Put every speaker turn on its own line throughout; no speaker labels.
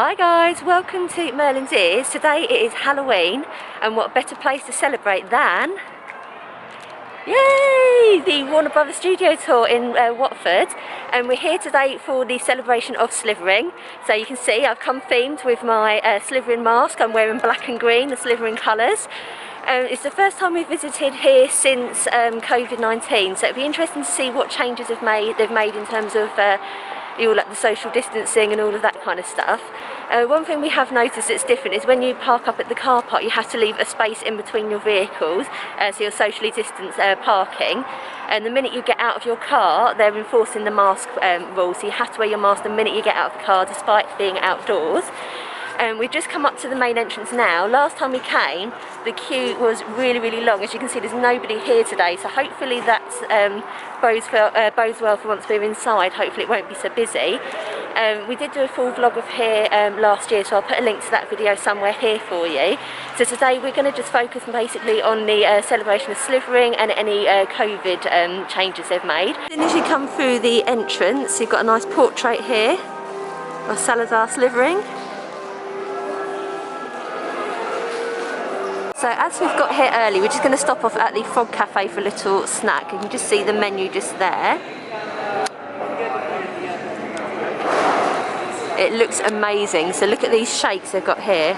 Hi guys, welcome to Merlin's Ears. Today it is Halloween, and what better place to celebrate than, yay, the Warner Brothers Studio Tour in Watford. And we're here today for the celebration of Slytherin. So you can see I've come themed with my Slytherin mask. I'm wearing black and green, the Slytherin colours. It's the first time we've visited here since COVID-19, so it'll be interesting to see what changes they've made in terms of like the social distancing and all of that kind of stuff. One thing we have noticed that's different is when you park up at the car park, you have to leave a space in between your vehicles, so you're socially distanced parking. And the minute you get out of your car, they're enforcing the mask rules, so you have to wear your mask the minute you get out of the car, despite being outdoors. We've just come up to the main entrance now. Last time we came, the queue was really long. As you can see, there's nobody here today, so hopefully that bodes well for once we're inside. Hopefully it won't be so busy. We did do a full vlog of here last year, so I'll put a link to that video somewhere here for you. So today we're going to just focus basically on the celebration of Slytherin and any COVID changes they've made. As soon as you come through the entrance, you've got a nice portrait here of Salazar Slytherin. So as we've got here early, we're just going to stop off at the Frog Cafe for a little snack. You can just see the menu just there. It looks amazing. So look at these shakes they've got here.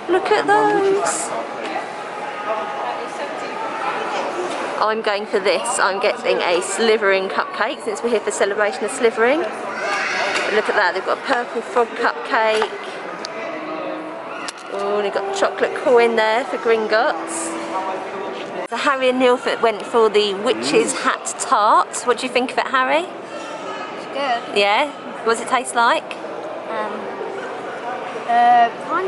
Look at those. I'm going for this. I'm getting a Slytherin cupcake since we're here for celebration of Slytherin. Look at that. They've got a purple frog cupcake. Oh, and you've got chocolate coin there for Gringotts. So Harry and Neil went for the witch's hat tart. What do you think of it, Harry?
It's good.
Yeah? What does it taste like?
Kind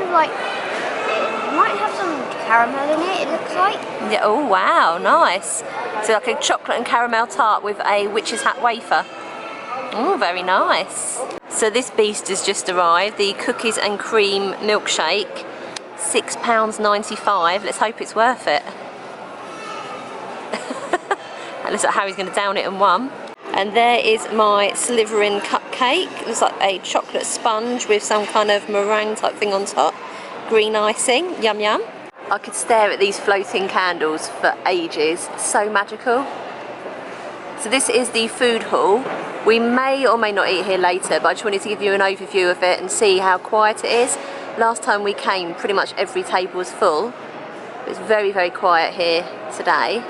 of like, it might have some caramel in it, it looks like.
Yeah. Oh wow, nice. So like a chocolate and caramel tart with a witch's hat wafer. Oh, very nice. So this beast has just arrived, the cookies and cream milkshake. £6.95. Let's hope it's worth it. It looks like Harry's going to down it in one. And there is my Slytherin cupcake. It looks like a chocolate sponge with some kind of meringue type thing on top. Green icing. Yum yum. I could stare at these floating candles for ages. So magical. So this is the food hall. We may or may not eat here later, but I just wanted to give you an overview of it and see how quiet it is. Last time we came, pretty much every table was full. It's very quiet here today.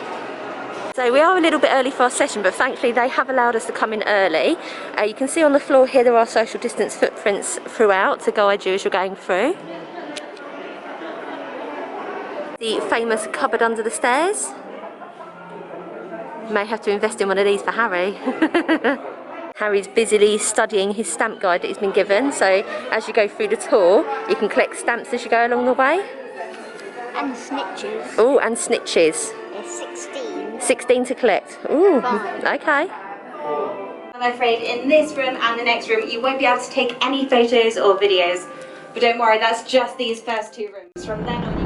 So we are a little bit early for our session, but thankfully they have allowed us to come in early. You can see on the floor here there are social distance footprints throughout to guide you as you're going through. The famous cupboard under the stairs. May have to invest in one of these for Harry. Harry's busily studying his stamp guide that he's been given, so as you go through the tour you can collect stamps as you go along the way.
And snitches.
Oh, and snitches.
There's 16.
16 to collect. Ooh, okay.
I'm afraid in this room and the next room you won't be able to take any photos or videos, but don't worry, that's just these first two rooms. From then on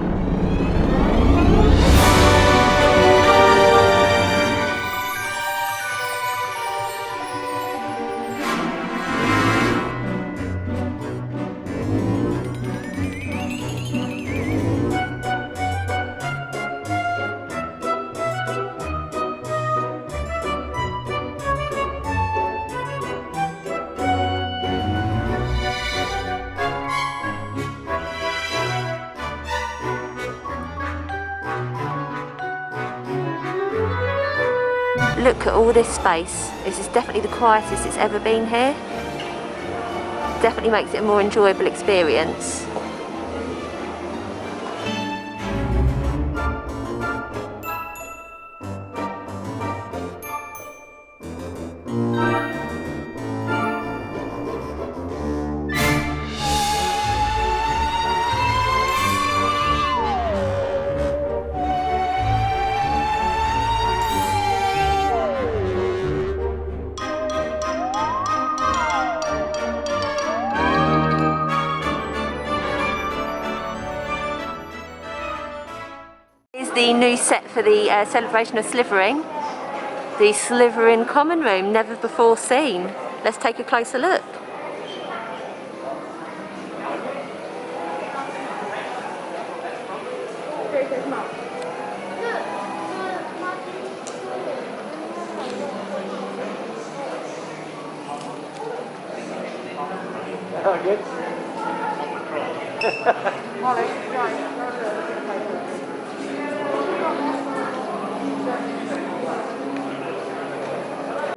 Look at all this space. This is definitely the quietest it's ever been here. Definitely makes it a more enjoyable experience. The new set for the celebration of Slytherin, the Slytherin common room, never before seen. Let's take a closer look.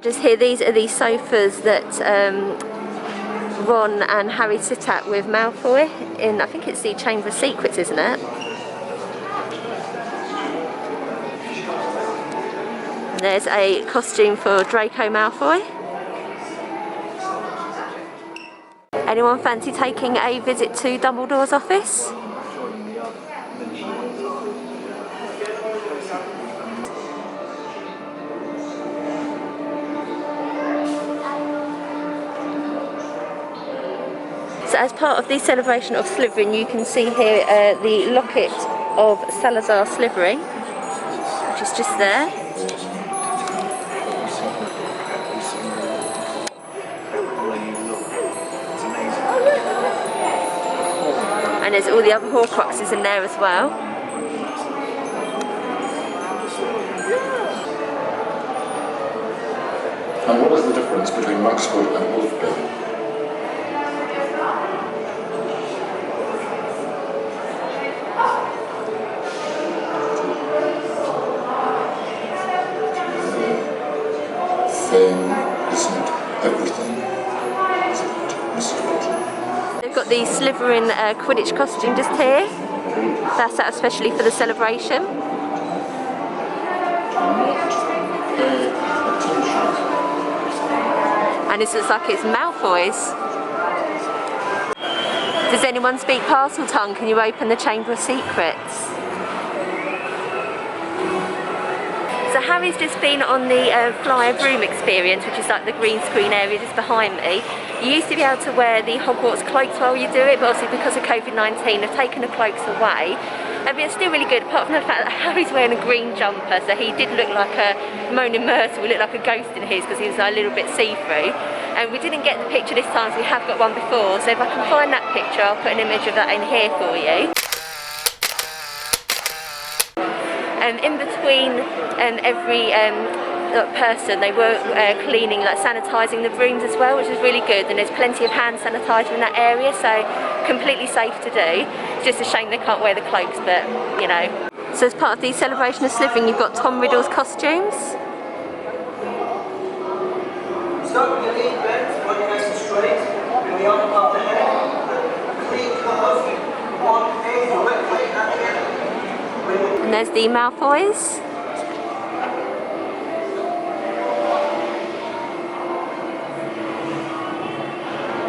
Just here, these are the sofas that Ron and Harry sit at with Malfoy in, I think it's the Chamber of Secrets, isn't it? And there's a costume for Draco Malfoy. Anyone fancy taking a visit to Dumbledore's office? So as part of the celebration of Slytherin, you can see here the locket of Salazar Slytherin, which is just there. And there's all the other Horcruxes in there as well.
And what is the difference between Monkswood and Wolfbill? Fame isn't everything, is it, Mrs. Watson?
They've got the Slytherin Quidditch costume just here. That's out especially for the celebration. And it looks like it's Malfoy's. Does anyone speak Parseltongue? Can you open the Chamber of Secrets? So Harry's just been on the Fly a Broom experience, which is like the green screen area just behind me. You used to be able to wear the Hogwarts cloaks while you do it, but obviously because of COVID-19 they've taken the cloaks away. I mean, it's still really good, apart from the fact that Harry's wearing a green jumper, so he did look like a Moaning Myrtle, he looked like a ghost in his because he was a little bit see-through. And we didn't get the picture this time, so we have got one before, so if I can find that picture I'll put an image of that in here for you. In between every person, they were cleaning, like sanitising the rooms as well, which is really good, and there's plenty of hand sanitizer in that area, so completely safe to do. It's just a shame they can't wear the cloaks, but you know. So as part of the celebration of Slytherin, you've got Tom Riddle's costumes.
Start with your lead bends, body nice and straight, and the arm above the head, clean curve, one knee directly at the end.
And there's the Malfoys.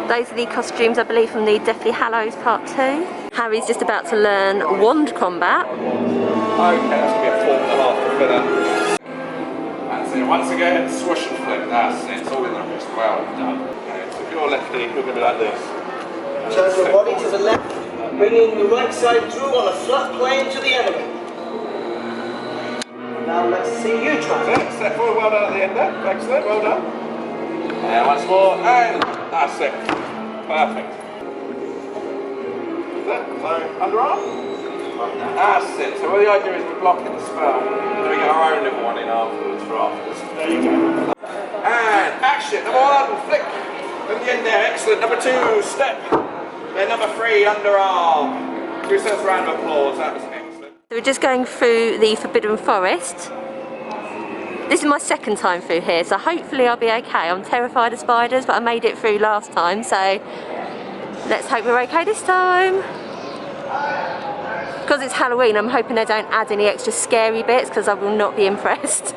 Those are the costumes, I believe, from the Deathly Hallows Part 2. Harry's just about to learn wand combat.
Okay, that's going to be a 4.5 to fitter. That's it. Once again, swoosh and flick. That's it. It's all in the wrist. Well done. Okay, so if you're lefty, you're going to be like this.
Turn your body to the left, bringing the right side through on a flat plane to the enemy. Now let's see you try.
That's it. Step forward. Well done at the end there. Excellent. Well done. And once more. And that's it. Perfect. That's it. So, underarm. That's it. So what the idea is we're blocking the spell. Then we get our own little one in afterwards for afterwards. There you go. And action. Number 1, flick. At the end there. Excellent. Number 2, step. Then number 3, underarm. 2 sets round of applause. That was excellent.
So we're just going through the Forbidden Forest. This is my second time through here, so hopefully I'll be okay. I'm terrified of spiders, but I made it through last time, so let's hope we're okay this time. Because it's Halloween, I'm hoping they don't add any extra scary bits, because I will not be impressed.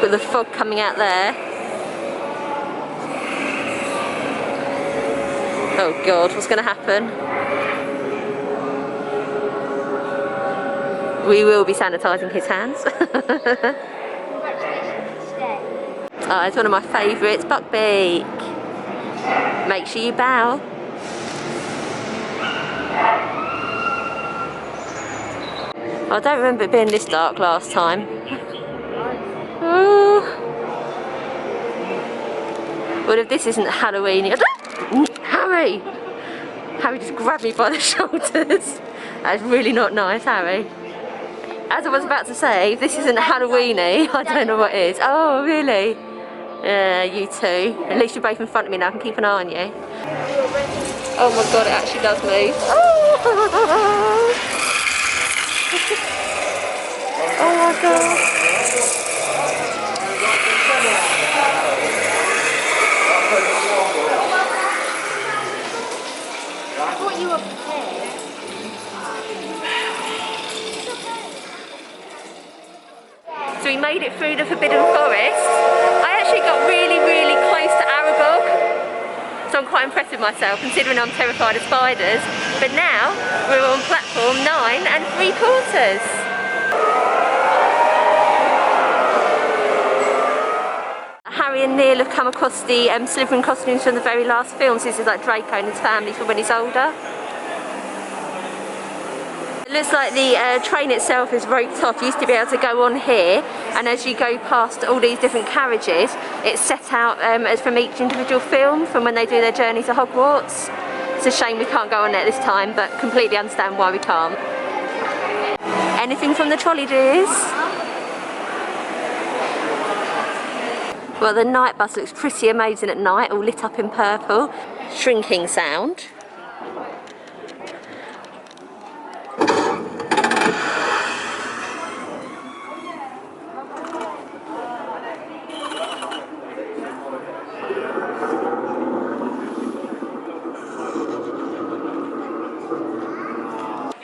With the fog coming out there. Oh God, what's going to happen? We will be sanitising his hands. Oh, it's one of my favourites, Buckbeak. Make sure you bow. I don't remember it being this dark last time. Oh. Well, if this isn't Halloween, Harry! Harry just grabbed me by the shoulders. That's really not nice, Harry. As I was about to say, if this isn't Halloween-y, I don't know what is. Oh, really? You two. At least you're both in front of me now, I can keep an eye on you. Oh my god, it actually does move. Oh my god.
I thought you were prepared.
So we made it through the Forbidden Forest. I actually got really, really close to Aragog. So I'm quite impressed with myself, considering I'm terrified of spiders. But now we're on platform 9 3/4. Harry and Neil have come across the Slytherin costumes from the very last films. This is like Draco and his family for when he's older. It looks like the train itself is roped off. You used to be able to go on here, and as you go past all these different carriages, it's set out as from each individual film from when they do their journey to Hogwarts. It's a shame we can't go on there this time, but completely understand why we can't. Anything from the trolley, dears? Well, the night bus looks pretty amazing at night, all lit up in purple. Shrinking sound.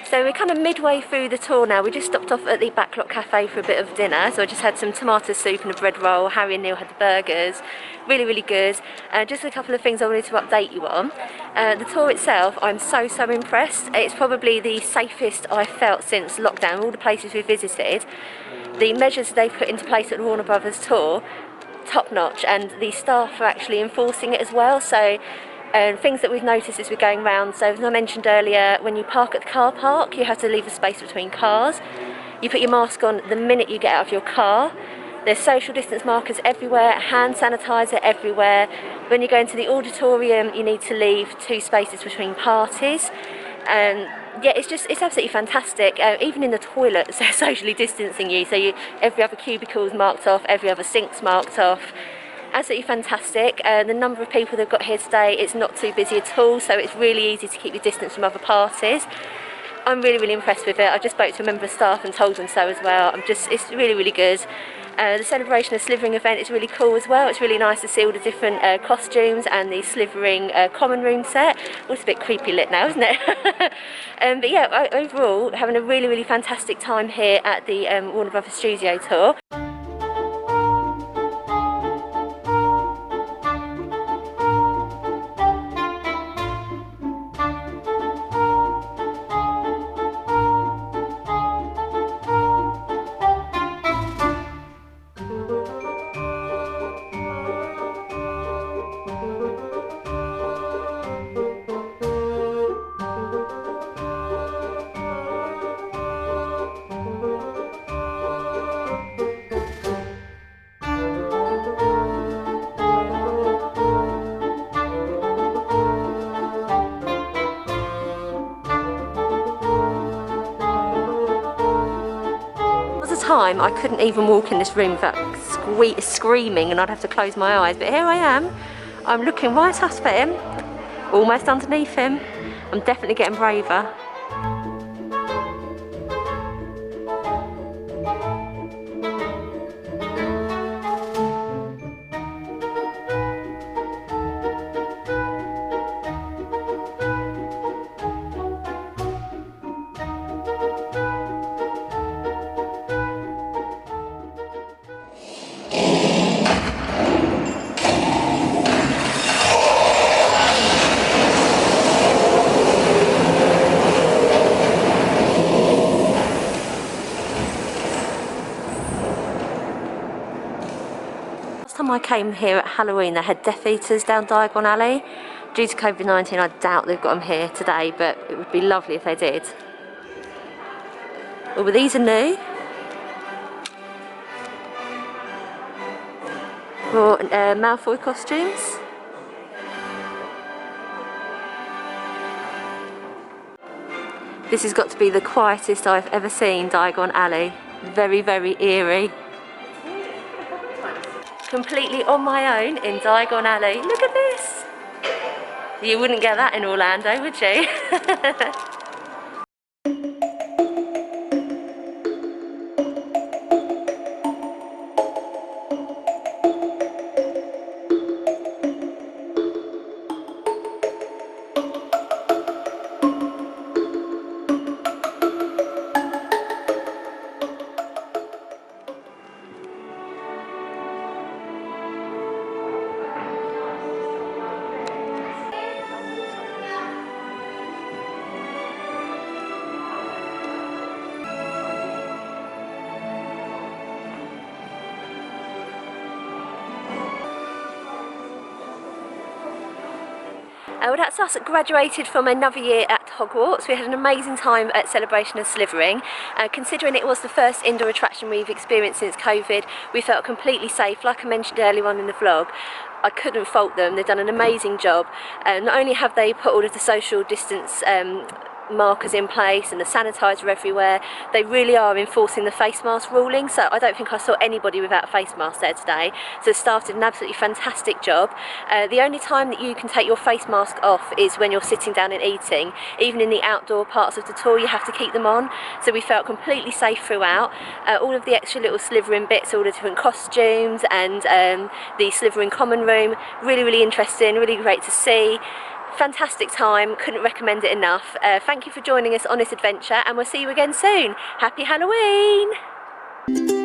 So we're kind of midway through the tour now. We just stopped off at the Backlot Cafe for a bit of dinner. So I just had some tomato soup and a bread roll. Harry and Neil had the burgers. Really, really good. Just a couple of things I wanted to update you on. The tour itself, I'm so impressed. It's probably the safest I've felt since lockdown. All the places we've visited, the measures they've put into place at the Warner Brothers tour, top notch, and the staff are actually enforcing it as well. So things that we've noticed as we're going around, so as I mentioned earlier, when you park at the car park you have to leave a space between cars. You put your mask on the minute you get out of your car. There's social distance markers everywhere, hand sanitizer everywhere. When you go into the auditorium you need to leave 2 spaces between parties. Yeah, it's absolutely fantastic. Even in the toilets they're socially distancing you, so every other cubicle is marked off, every other sink's marked off. Absolutely fantastic. The number of people they've got here today, it's not too busy at all, so it's really easy to keep your distance from other parties. I'm really, really impressed with it. I just spoke to a member of staff and told them so as well. It's really, really good. The Celebration of Slytherin event is really cool as well. It's really nice to see all the different costumes and the Slytherin common room set. Well, it's a bit creepy lit now, isn't it? But yeah, overall, having a really, really fantastic time here at the Warner Brothers Studio Tour. Time I couldn't even walk in this room without screaming, and I'd have to close my eyes, but here I am. I'm looking right up at him, almost underneath him. I'm definitely getting braver. I came here at Halloween, they had Death Eaters down Diagon Alley. Due to COVID-19 I doubt they've got them here today, but it would be lovely if they did. Oh, but these are new. For Malfoy costumes. This has got to be the quietest I've ever seen Diagon Alley. Very, very eerie. completely on my own in Diagon Alley. Look at this. You wouldn't get that in Orlando, would you? Well, that's us graduated from another year at Hogwarts. We had an amazing time at Celebration of Slytherin. Considering it was the first indoor attraction we've experienced since COVID, we felt completely safe. Like I mentioned earlier on in the vlog, I couldn't fault them. They've done an amazing job. Not only have they put all of the social distance markers in place and the sanitizer everywhere, they really are enforcing the face mask ruling, so I don't think I saw anybody without a face mask there today. So the staff did an absolutely fantastic job. The only time that you can take your face mask off is when you're sitting down and eating. Even in the outdoor parts of the tour you have to keep them on, so we felt completely safe throughout. All of the extra little Slytherin bits, all the different costumes and the Slytherin common room, really interesting, really great to see. Fantastic time, couldn't recommend it enough. Thank you for joining us on this adventure, and we'll see you again soon. Happy Halloween!